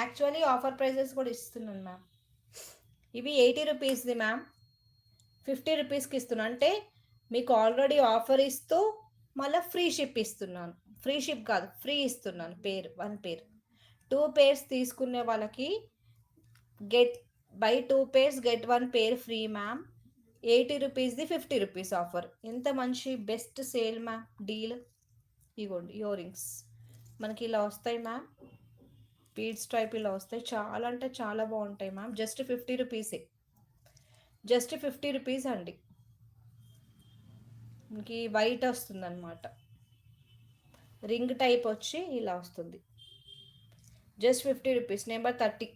Actually offer prices కూడా ఇస్తున్నాను ma'am. ఇవి 80 రూపీస్ది మ్యామ్, 50 రూపీస్కి ఇస్తున్నాను. అంటే మీకు ఆల్రెడీ ఆఫర్ ఇస్తూ మళ్ళీ ఫ్రీ షిప్ ఇస్తున్నాను. ఫ్రీ షిప్ కాదు, ఫ్రీ ఇస్తున్నాను. పేర్ వన్ పేర్, 2 పేర్స్ తీసుకునే వాళ్ళకి get by 2 pairs get 1 pair free ma'am. 80 రూపీస్ది 50 rupees offer. ఎంత మంచి బెస్ట్ సేల్ మ్యామ్, డీల్. ఇగోండి ఇయర్ రింగ్స్ మనకి ఇలా వస్తాయి మ్యామ్, బీడ్స్ టైప్ ఇలా వస్తాయి. చాలా అంటే చాలా బాగుంటాయి మ్యామ్. జస్ట్ 50 రూపీసే, జస్ట్ 50 రూపీస్ అండి. మనకి వైట్ వస్తుంది అనమాట, రింగ్ టైప్ వచ్చి ఇలా వస్తుంది. Just 50 rupees, number 30.